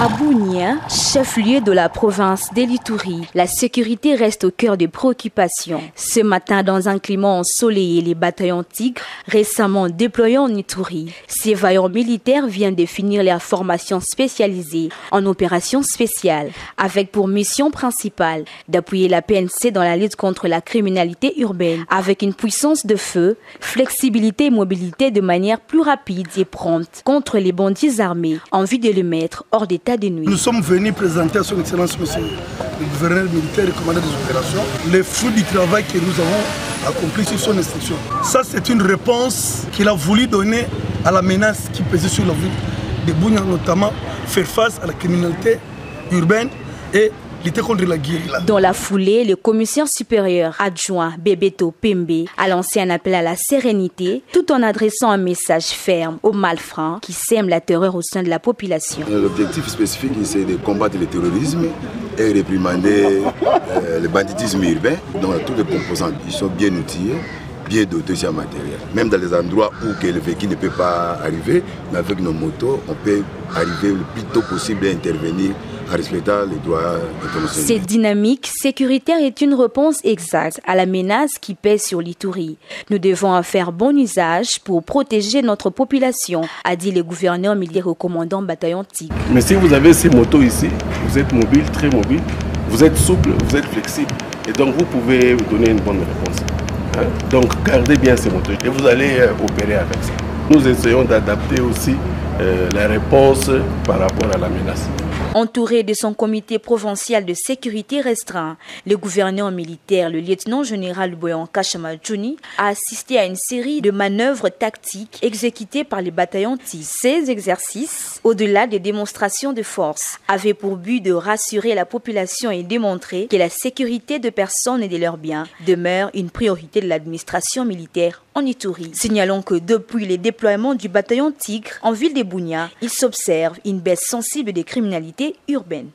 À Bunia, chef-lieu de la province d'Elituri, la sécurité reste au cœur des préoccupations. Ce matin, dans un climat ensoleillé, les bataillons Tigre, récemment déployés en Ituri, ces vaillants militaires viennent de finir leur formation spécialisée en opérations spéciales, avec pour mission principale d'appuyer la PNC dans la lutte contre la criminalité urbaine, avec une puissance de feu, flexibilité et mobilité de manière plus rapide et prompte contre les bandits armés, en vue de les mettre hors d'état de nuit. Nous sommes venus présenter à son Excellence Monsieur le gouverneur militaire et commandant des opérations les fruits du travail que nous avons accompli sur son instruction. Ça, c'est une réponse qu'il a voulu donner à la menace qui pesait sur la ville de Bunia, notamment faire face à la criminalité urbaine et lutter contre la guérilla. Dans la foulée, le commissaire supérieur adjoint Bebeto Pembe a lancé un appel à la sérénité tout en adressant un message ferme aux malfrats qui sèment la terreur au sein de la population. L'objectif spécifique, c'est de combattre le terrorisme et réprimander le banditisme urbain. Donc tous les composants, ils sont bien outillés, bien dotés sur le matériel. Même dans les endroits où le véhicule ne peut pas arriver, mais avec nos motos, on peut arriver le plus tôt possible à intervenir en respectant les droits internationaux. Cette dynamique sécuritaire est une réponse exacte à la menace qui pèse sur l'Ituri. Nous devons en faire bon usage pour protéger notre population, a dit le gouverneur militaire au commandant bataillon Tigre. Mais si vous avez ces motos ici, vous êtes mobile, très mobile, vous êtes souple, vous êtes flexible. Et donc vous pouvez donner une bonne réponse. Donc gardez bien ces motos et vous allez opérer avec ça. Nous essayons d'adapter aussi la réponse par rapport à la menace. Entouré de son comité provincial de sécurité restreint, le gouverneur militaire, le lieutenant-général Boyanka Chamadjouni, a assisté à une série de manœuvres tactiques exécutées par les bataillons TIS. Ces exercices, au-delà des démonstrations de force, avaient pour but de rassurer la population et démontrer que la sécurité de personnes et de leurs biens demeure une priorité de l'administration militaire en Ituri. Signalons que depuis les déploiements du bataillon Tigre en ville de Bunia, il s'observe une baisse sensible des criminalités urbaines.